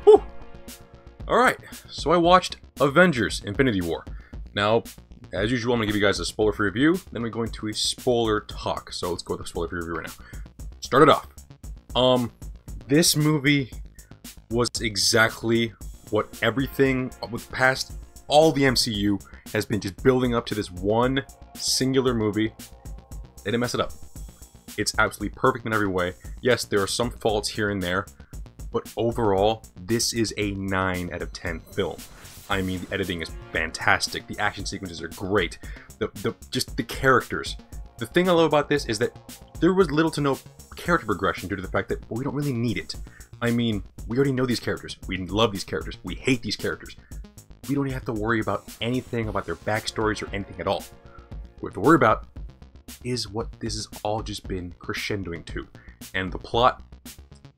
Whew. Alright, so I watched Avengers Infinity War. Now, as usual, I'm going to give you guys a spoiler-free review, then we're going to a spoiler talk. So let's go with the spoiler-free review right now. Start it off. This movie was exactly what everything with past all the MCU has been just building up to this one singular movie. They didn't mess it up. It's absolutely perfect in every way. Yes, there are some faults here and there, but overall, this is a 9 out of 10 film. I mean, the editing is fantastic. The action sequences are great. Just the characters. The thing I love about this is that there was little to no character progression due to the fact that we don't really need it. I mean, we already know these characters. We love these characters. We hate these characters. We don't even have to worry about anything about their backstories or anything at all. What we have to worry about is what this has all just been crescendoing to. And the plot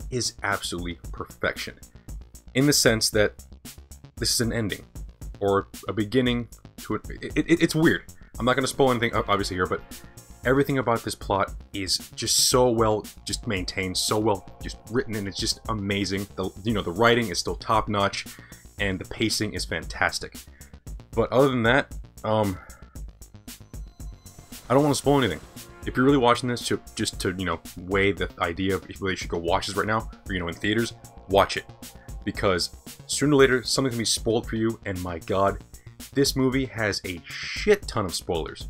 is absolutely perfection. In the sense that this is an ending. Or a beginning to it. It's weird. I'm not going to spoil anything obviously here, but everything about this plot is just so well just maintained, so well just written, and it's just amazing. The writing is still top notch, and the pacing is fantastic. But other than that, I don't want to spoil anything. If you're really watching this just to weigh the idea of if you really should go watch this right now, or in theaters, watch it, because sooner or later something's gonna be spoiled for you. And my God, this movie has a shit ton of spoilers.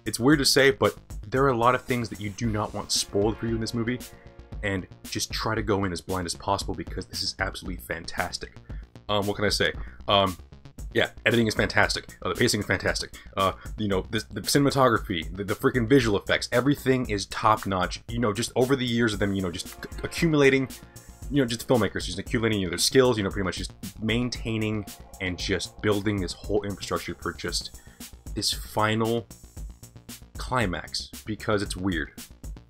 It's weird to say, but there are a lot of things that you do not want spoiled for you in this movie, and just try to go in as blind as possible because this is absolutely fantastic. What can I say? Yeah, editing is fantastic. The pacing is fantastic. The cinematography, the freaking visual effects, everything is top notch. Just over the years of them, just accumulating, just filmmakers, just accumulating their skills, pretty much just maintaining and just building this whole infrastructure for just this final climax, because it's weird.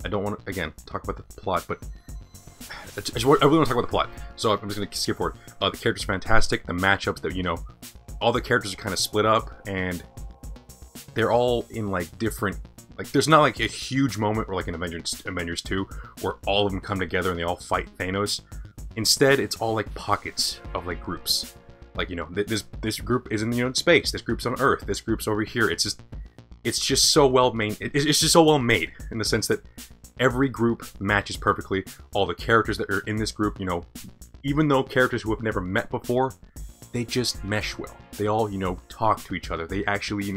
I don't want to, again, talk about the plot, but I really want to talk about the plot, so I'm just going to skip forward. The characters are fantastic, the matchups that, all the characters are kind of split up, and they're all in, different, there's not, a huge moment where, in Avengers 2, where all of them come together and they all fight Thanos. Instead, it's all, pockets of, groups. This group is in, space, this group's on Earth, this group's over here. It's just so well made. It's just so well made in the sense that every group matches perfectly. All the characters that are in this group, even though characters who have never met before, they just mesh well. They all, talk to each other. They actually,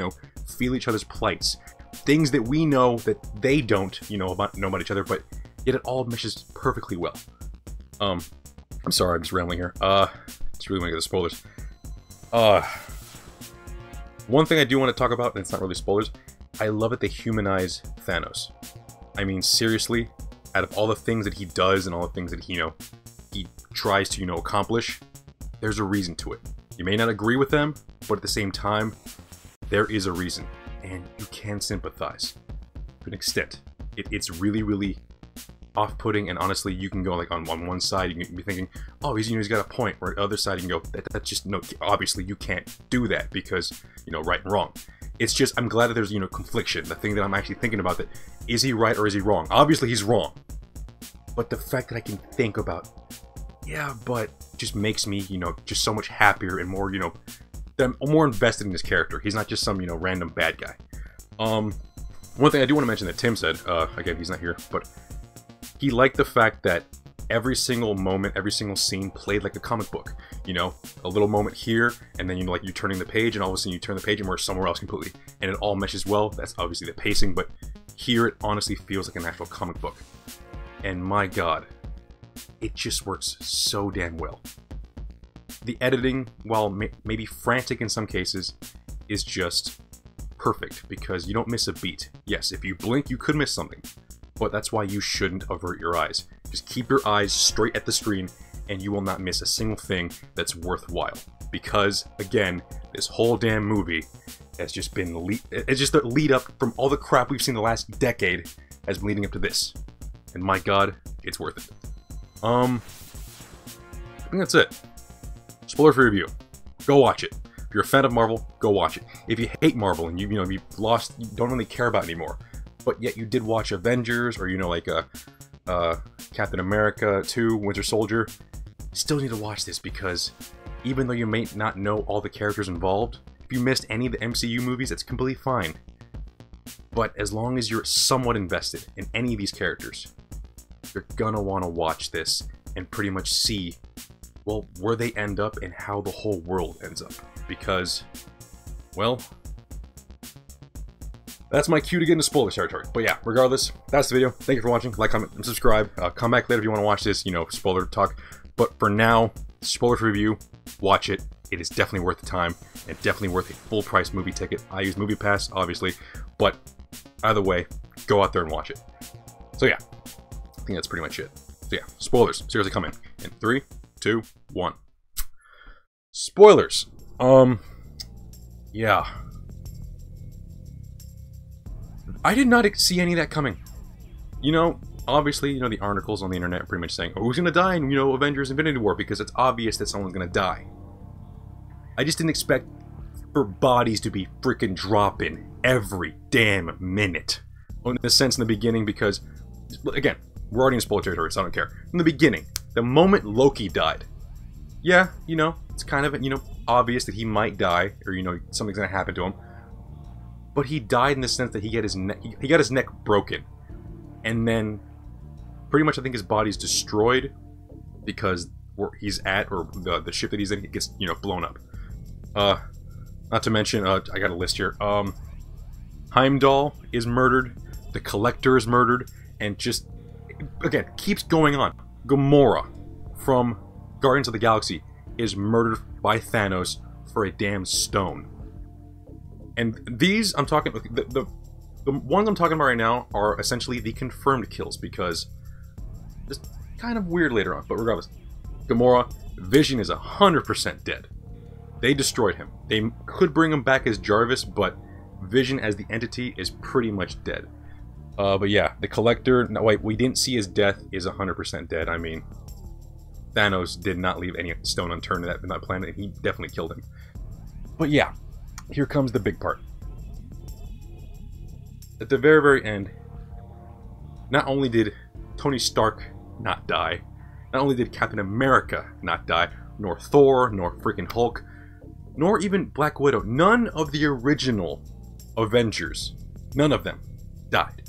feel each other's plights. Things that we know that they don't, know about each other, but yet it all meshes perfectly well. I'm sorry, I'm just rambling here. Just really want to get the spoilers. One thing I do want to talk about, and it's not really spoilers, I love that they humanize Thanos. I mean, seriously, out of all the things that he does and all the things that he tries to, accomplish, there's a reason to it. You may not agree with them, but at the same time, there is a reason, and you can sympathize to an extent. It's really, really off-putting, and honestly, you can go on one side, you can be thinking, oh, he's got a point, or the other side, you can go, that's just, no, obviously you can't do that because, right and wrong. It's just, I'm glad that there's, confliction, the thing that I'm actually thinking about, that, is he right or is he wrong? Obviously he's wrong. But the fact that I can think about, yeah, but just makes me, just so much happier and more, I'm more invested in this character. He's not just some, random bad guy. One thing I do want to mention that Tim said, again, he's not here, but he liked the fact that every single moment, every single scene played like a comic book. A little moment here, and then you're turning the page, and all of a sudden you turn the page and we're somewhere else completely, and it all meshes well. That's obviously the pacing, but here it honestly feels like an actual comic book. And my God, it just works so damn well. The editing, while maybe frantic in some cases, is just perfect because you don't miss a beat. Yes, if you blink, you could miss something, but that's why you shouldn't avert your eyes. Just keep your eyes straight at the screen, and you will not miss a single thing that's worthwhile. Because, again, this whole damn movie has just been it's just a lead up from all the crap we've seen the last decade has been leading up to this. And my God, it's worth it. I think that's it. Spoiler-free review. Go watch it. If you're a fan of Marvel, go watch it. If you hate Marvel and you don't really care about it anymore, but yet you did watch Avengers or Captain America 2, Winter Soldier, still need to watch this because even though you may not know all the characters involved, if you missed any of the MCU movies, that's completely fine. But as long as you're somewhat invested in any of these characters, you're gonna want to watch this and pretty much see, well, where they end up and how the whole world ends up. Because, well, that's my cue to get into spoiler territory. But yeah, regardless, that's the video. Thank you for watching. Like, comment, and subscribe. Come back later if you want to watch this, you know, spoiler talk. But for now, spoiler review, watch it. It is definitely worth the time, and definitely worth a full-price movie ticket. I use Movie Pass, obviously, but either way, go out there and watch it. So yeah, I think that's pretty much it. So yeah, spoilers. Seriously, come in. In 3, 2, 1. Spoilers. Yeah. I did not see any of that coming. You know, obviously, you know, the articles on the internet are pretty much saying, oh, who's gonna die in, you know, Avengers Infinity War, because it's obvious that someone's gonna die. I just didn't expect for bodies to be freaking dropping every damn minute. In a sense, in the beginning, because, again, we're already in spoiler territory, so I don't care. In the beginning, the moment Loki died, yeah, you know, it's kind of, you know, obvious that he might die, or, you know, something's gonna happen to him. But he died in the sense that he got his neck broken. And then, pretty much I think his body's destroyed because where he's at, or the ship that he's in, it gets, you know, blown up. Not to mention, I got a list here. Heimdall is murdered, the Collector is murdered, and just, again, keeps going on. Gamora from Guardians of the Galaxy is murdered by Thanos for a damn stone. And these, I'm talking, the ones I'm talking about right now are essentially the confirmed kills, because it's kind of weird later on, but regardless. Gamora, Vision is 100% dead. They destroyed him. They could bring him back as Jarvis, but Vision as the entity is pretty much dead. But yeah, the Collector, no wait, we didn't see his death, is 100% dead. I mean, Thanos did not leave any stone unturned in that planet, and he definitely killed him. But yeah, here comes the big part. At the very, very end, not only did Tony Stark not die, not only did Captain America not die, nor Thor, nor freaking Hulk, nor even Black Widow, none of the original Avengers, none of them died.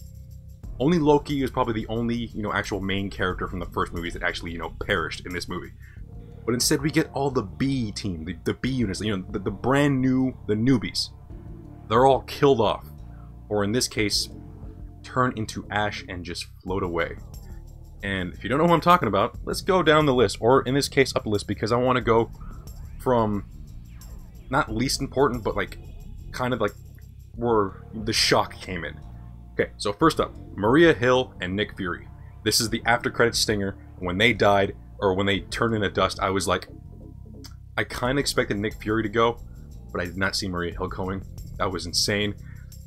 Only Loki is probably the only, you know, actual main character from the first movies that actually, you know, perished in this movie. But instead we get all the B team, the B units, you know, the brand new, the newbies. They're all killed off. Or in this case, turn into ash and just float away. And if you don't know what I'm talking about, let's go down the list. Or in this case, up the list, because I want to go from, not least important, but like, kind of like where the shock came in. Okay, so first up, Maria Hill and Nick Fury. This is the after credits stinger. When they died, or when they turned into dust, I was like, I kind of expected Nick Fury to go, but I did not see Maria Hill going. That was insane.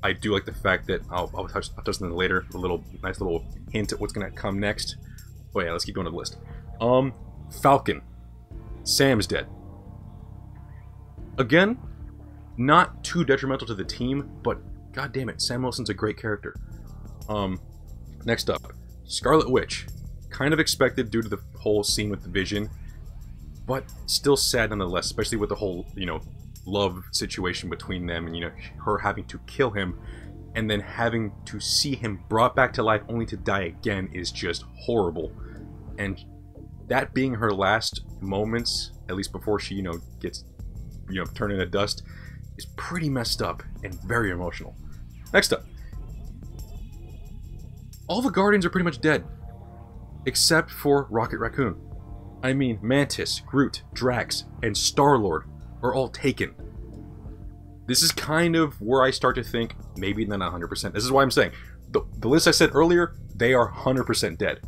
I do like the fact that, I'll touch on it later, a nice little hint at what's going to come next. But yeah, let's keep going to the list. Falcon. Sam's dead. Again, not too detrimental to the team, but god damn it, Sam Wilson's a great character. Next up, Scarlet Witch. Kind of expected due to the whole scene with the Vision, but still sad nonetheless, especially with the whole, you know, love situation between them, and, you know, her having to kill him and then having to see him brought back to life only to die again is just horrible. And that being her last moments, at least before she, you know, gets, you know, turned into dust, is pretty messed up and very emotional. Next up, all the Guardians are pretty much dead, except for Rocket Raccoon. I mean, Mantis, Groot, Drax, and Star-Lord are all taken. This is kind of where I start to think maybe they're not 100%. This is why I'm saying the list I said earlier, they are 100% dead.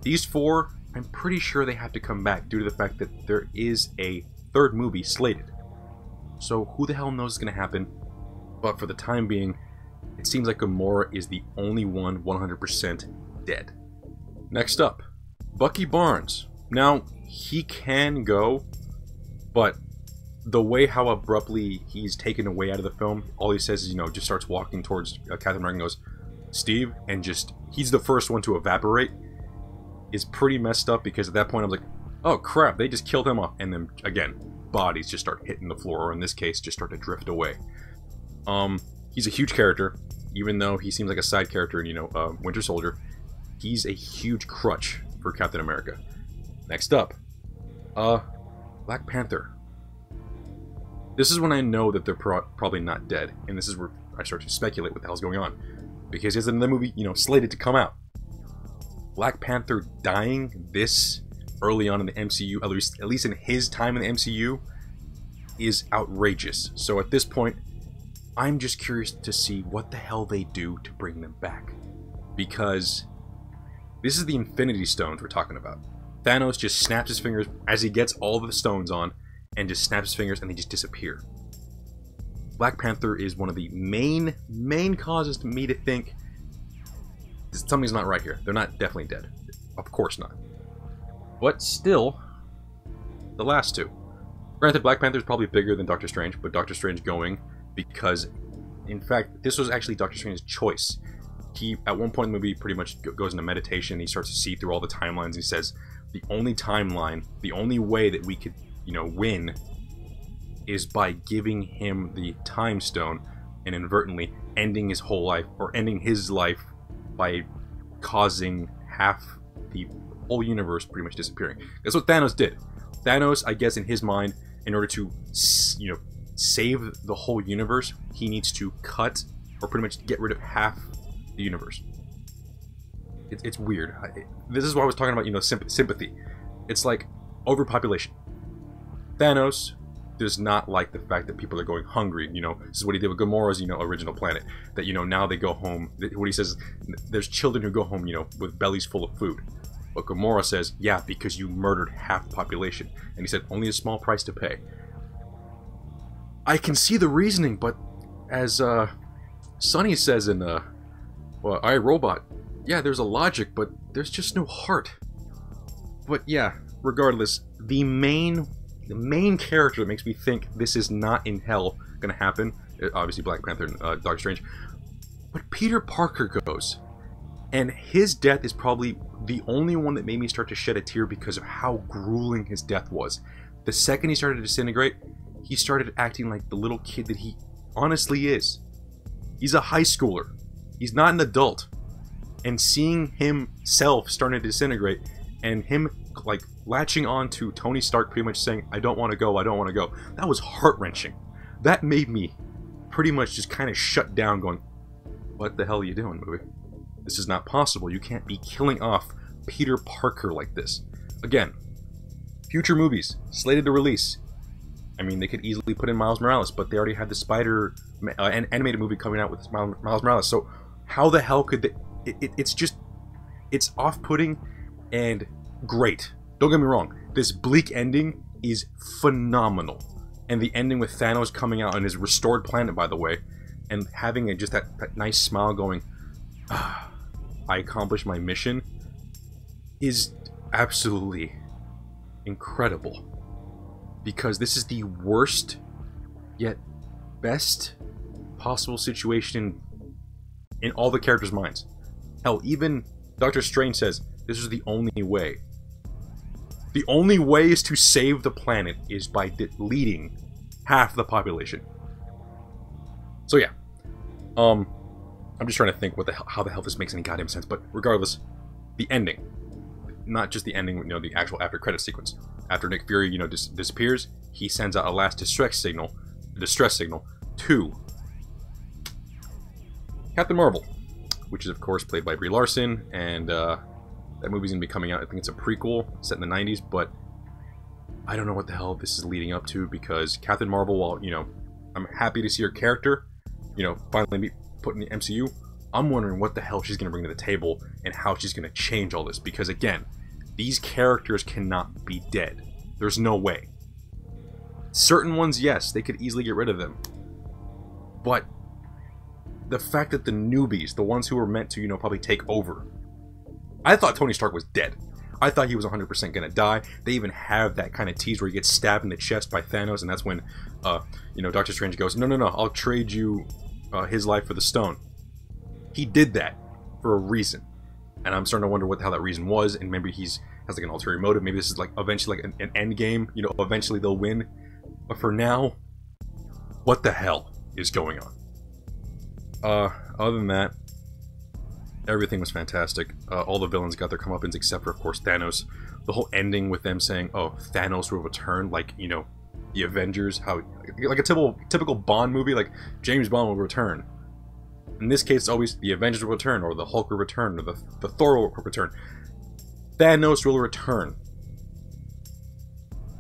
These four, I'm pretty sure they have to come back due to the fact that there is a third movie slated. So who the hell knows what's going to happen? But for the time being, it seems like Gamora is the only one 100% dead. Next up, Bucky Barnes. Now, he can go, but the way how abruptly he's taken away out of the film, all he says is, you know, just starts walking towards Captain America and goes, Steve, and just, he's the first one to evaporate, is pretty messed up, because at that point I was like, oh crap, they just killed him off. And then, again, bodies just start hitting the floor, or in this case, just start to drift away. He's a huge character, even though he seems like a side character in, Winter Soldier. He's a huge crutch for Captain America. Next up, Black Panther. This is when I know that they're probably not dead, and this is where I start to speculate what the hell's going on. Because there's another movie, slated to come out. Black Panther dying this early on in the MCU, at least in his time in the MCU, is outrageous. So at this point, I'm just curious to see what the hell they do to bring them back. Because this is the Infinity Stones we're talking about. Thanos just snaps his fingers as he gets all the stones on, and just snaps his fingers and they just disappear. Black Panther is one of the main causes to me to think something's not right here. They're not definitely dead. Of course not. But still, the last two. Granted, Black Panther is probably bigger than Doctor Strange, but Doctor Strange going because, in fact, this was actually Doctor Strange's choice. He, at one point in the movie, pretty much goes into meditation. He starts to see through all the timelines. He says, the only timeline, the only way that we could, win is by giving him the time stone and inadvertently ending his whole life, or ending his life by causing half the whole universe pretty much disappearing. That's what Thanos did. Thanos, I guess in his mind, in order to, save the whole universe, he needs to cut or pretty much get rid of half the universe. It's weird. This is why I was talking about, sympathy. It's like overpopulation. Thanos does not like the fact that people are going hungry. This is what he did with Gamora's, original planet. That, now they go home. What he says, there's children who go home, with bellies full of food. But Gamora says, yeah, because you murdered half the population. And he said, only a small price to pay. I can see the reasoning, but as Sonny says in I, Robot, yeah, there's a logic, but there's just no heart. But yeah, regardless, the main character that makes me think this is not in hell gonna happen, obviously Black Panther and Doctor Strange, but Peter Parker goes. And his death is probably the only one that made me start to shed a tear because of how grueling his death was. The second he started to disintegrate, he started acting like the little kid that he honestly is. He's a high schooler. He's not an adult. And seeing himself starting to disintegrate, and him like latching on to Tony Stark pretty much saying, I don't want to go, I don't want to go. That was heart-wrenching. That made me pretty much just kind of shut down going, what the hell are you doing, movie? This is not possible. You can't be killing off Peter Parker like this. Again, future movies slated to release. I mean, they could easily put in Miles Morales, but they already had the Spider an animated movie coming out with Miles Morales. So how the hell could they? It's off-putting and great. Don't get me wrong. This bleak ending is phenomenal, and the ending with Thanos coming out on his restored planet, by the way, and having just that nice smile going, ah, I accomplished my mission, is absolutely incredible. Because this is the worst, yet best possible situation in all the characters' minds. Hell, even Doctor Strange says, this is the only way. The only way is to save the planet is by deleting half the population. So yeah. I'm just trying to think how the hell this makes any goddamn sense, but regardless, the ending. Not just the ending, the actual after credit sequence. After Nick Fury, disappears, he sends out a last distress signal to Captain Marvel, which is of course played by Brie Larson, and that movie's gonna be coming out. I think it's a prequel set in the 90s, but I don't know what the hell this is leading up to, because Captain Marvel, while I'm happy to see her character, finally be put in the MCU, I'm wondering what the hell she's gonna bring to the table and how she's gonna change all this, because again, these characters cannot be dead. There's no way. Certain ones, yes, they could easily get rid of them. But the fact that the newbies, the ones who were meant to, probably take over. I thought Tony Stark was dead. I thought he was 100% gonna die. They even have that kind of tease where he gets stabbed in the chest by Thanos, and that's when, Doctor Strange goes, no, I'll trade you his life for the stone. He did that for a reason. And I'm starting to wonder what the hell that reason was, and maybe he's has like an ulterior motive. Maybe this is like eventually like an end game. You know, eventually they'll win. But for now, what the hell is going on? Other than that, everything was fantastic. All the villains got their comeuppance except for, of course, Thanos. The whole ending with them saying, "Oh, Thanos will return," like, you know, the Avengers, how like a typical Bond movie, like James Bond will return. In this case, it's always the Avengers will return, or the Hulk will return, or the Thor will return. Thanos will return.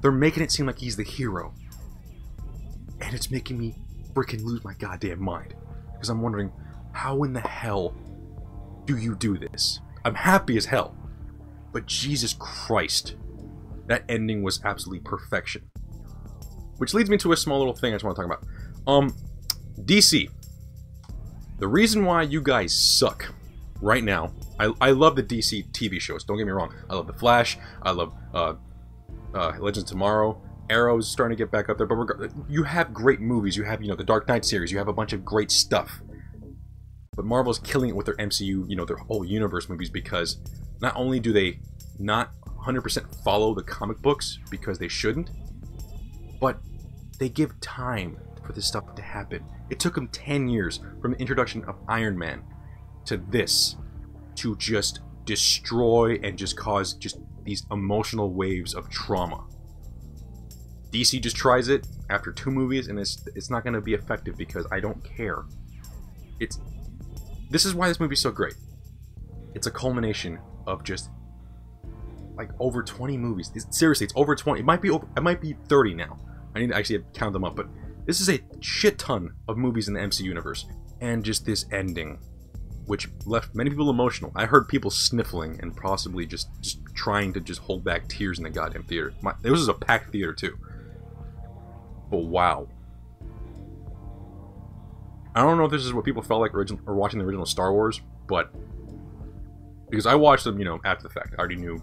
They're making it seem like he's the hero, and it's making me freaking lose my goddamn mind, because I'm wondering, how in the hell do you do this? I'm happy as hell, but Jesus Christ, that ending was absolutely perfection. Which leads me to a small little thing I just want to talk about. DC. The reason why you guys suck right now, I love the DC TV shows, don't get me wrong. I love The Flash, I love Legends of Tomorrow, Arrow's starting to get back up there, but you have great movies, you have, you know, the Dark Knight series, you have a bunch of great stuff. But Marvel's killing it with their MCU, you know, their whole universe movies, because not only do they not 100% follow the comic books, because they shouldn't, but they give time for this stuff to happen. It took them 10 years from the introduction of Iron Man to this to just destroy and just cause just these emotional waves of trauma. DC just tries it after 2 movies and it's not going to be effective because I don't care. This is why this movie's so great. It's a culmination of just like over 20 movies. Seriously, it's over 20. It might be 30 now. I need to actually count them up, but this is a shit ton of movies in the MC universe. And just this ending, which left many people emotional. I heard people sniffling and possibly just trying to just hold back tears in the goddamn theater. This was a packed theater too. But wow. I don't know if this is what people felt like watching the original Star Wars, but because I watched them, you know, after the fact. I already knew,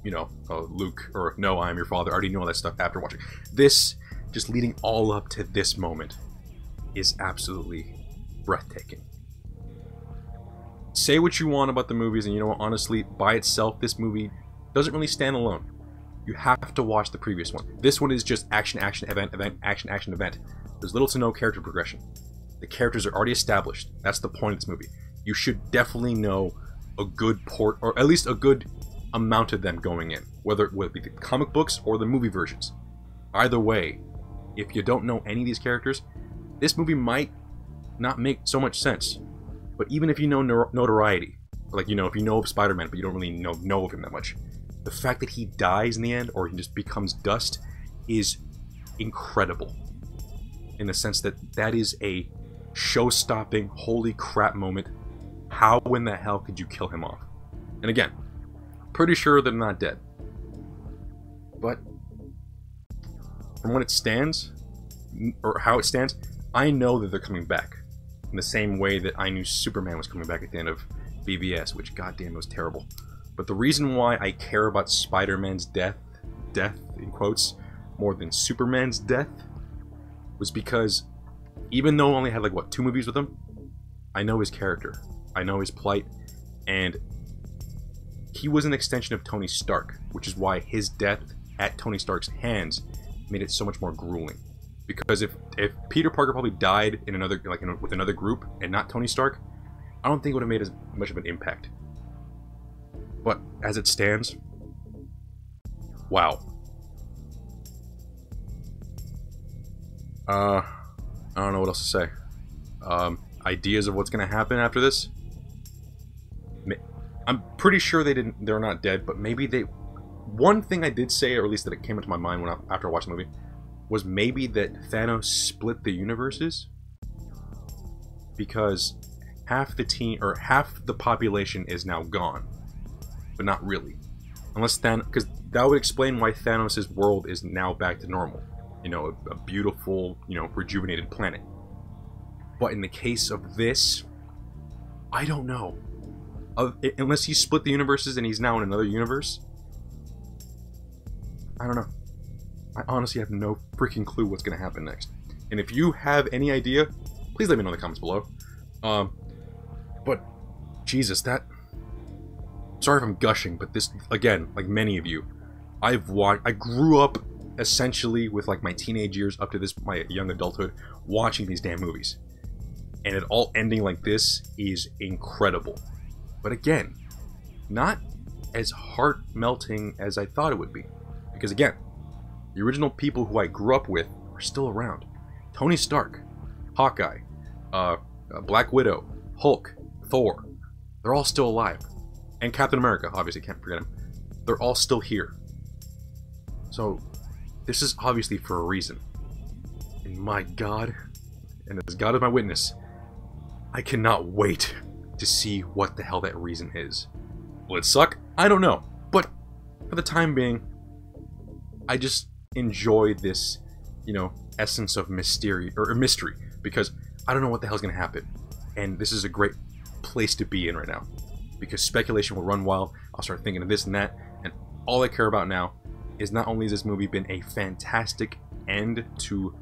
you know, Luke, or no, I am your father. I already knew all that stuff after watching. This, just leading all up to this moment, is absolutely breathtaking. Say what you want about the movies, and you know what, honestly, by itself, this movie doesn't really stand alone. You have to watch the previous one. This one is just action, action, event, event, action, action, event. There's little to no character progression. The characters are already established. That's the point of this movie. You should definitely know a good port, or at least a good amount of them going in, whether it be the comic books or the movie versions. Either way, if you don't know any of these characters, this movie might not make so much sense. But even if you know notoriety, like, you know, if you know of Spider-Man but you don't really know of him that much, the fact that he dies in the end, or he just becomes dust, is incredible. In the sense that that is a show-stopping, holy crap moment. How in the hell could you kill him off? And again, pretty sure they're not dead. But from what it stands, or how it stands, I know that they're coming back. In the same way that I knew Superman was coming back at the end of BVS, which goddamn was terrible. But the reason why I care about Spider-Man's death in quotes, more than Superman's death, was because even though I only had like, what, 2 movies with him, I know his character. I know his plight, and he was an extension of Tony Stark, which is why his death at Tony Stark's hands made it so much more grueling. Because if Peter Parker probably died in another, like, with another group and not Tony Stark, I don't think it would have made as much of an impact. But as it stands, wow. I don't know what else to say. Ideas of what's going to happen after this? I'm pretty sure they're not dead, but maybe they... One thing I did say, or at least that it came into my mind after I watched the movie, was maybe that Thanos split the universes? Because half the population is now gone. But not really. Unless because that would explain why Thanos' world is now back to normal. You know, a beautiful, you know, rejuvenated planet. But in the case of this, I don't know. Unless he split the universes and he's now in another universe, I don't know. I honestly have no freaking clue what's going to happen next. And if you have any idea, please let me know in the comments below. But, Jesus, that sorry if I'm gushing, but this, again, like many of you, I grew up essentially with like my teenage years up to my young adulthood watching these damn movies. And it all ending like this is incredible. But again, not as heart-melting as I thought it would be. Because again, the original people who I grew up with are still around. Tony Stark, Hawkeye, Black Widow, Hulk, Thor, they're all still alive. And Captain America, obviously, can't forget him. They're all still here. So, this is obviously for a reason. And my God, and as God is my witness, I cannot wait to see what the hell that reason is. Will it suck? I don't know. But for the time being, I just enjoy this, you know, essence of mystery, because I don't know what the hell's going to happen. And this is a great place to be in right now. Because speculation will run wild, I'll start thinking of this and that, and all I care about now is not only has this movie been a fantastic end to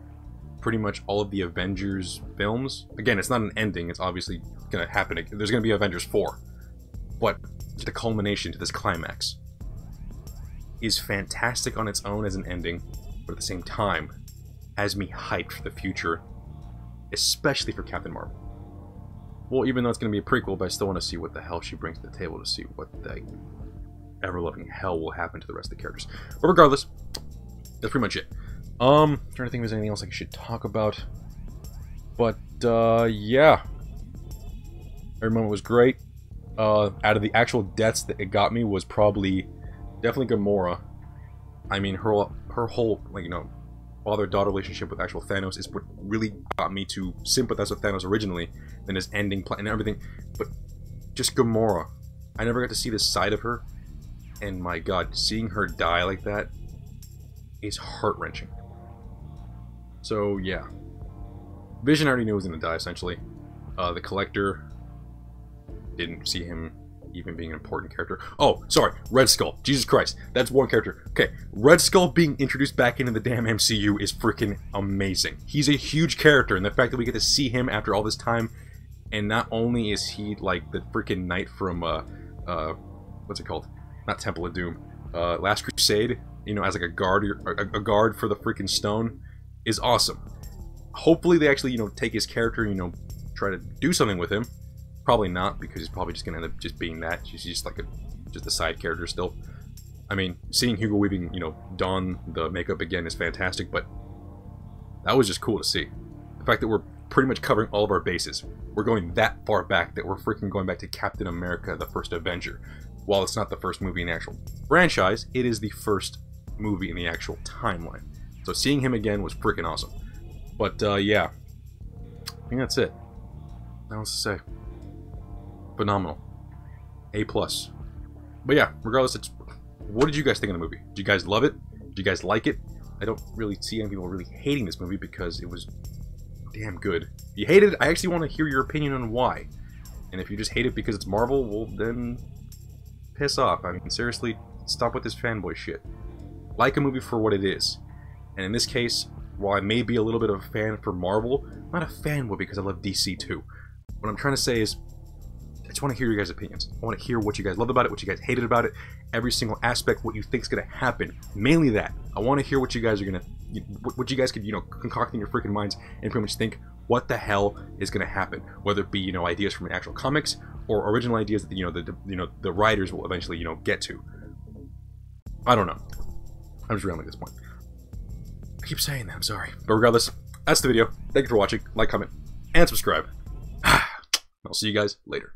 pretty much all of the Avengers films. Again, it's not an ending, it's obviously going to happen. There's going to be Avengers 4. But the culmination to this climax is fantastic on its own as an ending, but at the same time has me hyped for the future, especially for Captain Marvel. Well, even though it's going to be a prequel, but I still want to see what the hell she brings to the table to see what the ever-loving hell will happen to the rest of the characters. But regardless, that's pretty much it. Trying to think if there's anything else I should talk about. But, yeah. Every moment was great. Out of the actual deaths that it got me was definitely Gamora. I mean, her whole, like, you know, father-daughter relationship with actual Thanos is what really got me to sympathize with Thanos originally, then his ending plan and everything. But just Gamora, I never got to see this side of her, and my God, seeing her die like that is heart-wrenching. So yeah, Vision I already knew was gonna die essentially. The Collector, didn't see him even being an important character. Oh, sorry, Red Skull. Jesus Christ, that's one character. Okay, Red Skull being introduced back into the damn MCU is freaking amazing. He's a huge character, and the fact that we get to see him after all this time, and not only is he like the freaking knight from, what's it called? Not Temple of Doom. Last Crusade, you know, as like a guard for the freaking stone, is awesome. Hopefully they actually, you know, take his character and, you know, try to do something with him. Probably not, because he's probably just gonna end up just being that. She's just like a side character still. I mean, seeing Hugo Weaving, you know, don the makeup again is fantastic, but that was just cool to see. The fact that we're pretty much covering all of our bases. We're going that far back that we're freaking going back to Captain America, the first Avenger. While it's not the first movie in the actual franchise, it is the first movie in the actual timeline. So seeing him again was freaking awesome. But, yeah. I think that's it. Nothing else to say. Phenomenal. A+. But yeah, regardless, what did you guys think of the movie? Did you guys love it? Did you guys like it? I don't really see any people really hating this movie because it was damn good. If you hated it, I actually want to hear your opinion on why. And if you just hate it because it's Marvel, well then piss off. I mean, seriously, stop with this fanboy shit. Like a movie for what it is. And in this case, while I may be a little bit of a fan for Marvel, I'm not a fanboy because I love DC too. What I'm trying to say is, I just want to hear your guys' opinions. I want to hear what you guys loved about it, what you guys hated about it, every single aspect, what you think is going to happen. Mainly that. I want to hear what you guys are going to, what you guys could, you know, concoct in your freaking minds and pretty much think what the hell is going to happen. Whether it be, you know, ideas from actual comics or original ideas that, you know, the writers will eventually, you know, get to. I don't know. I'm just rambling at this point. I keep saying that, I'm sorry. But regardless, that's the video. Thank you for watching. Like, comment, and subscribe. I'll see you guys later.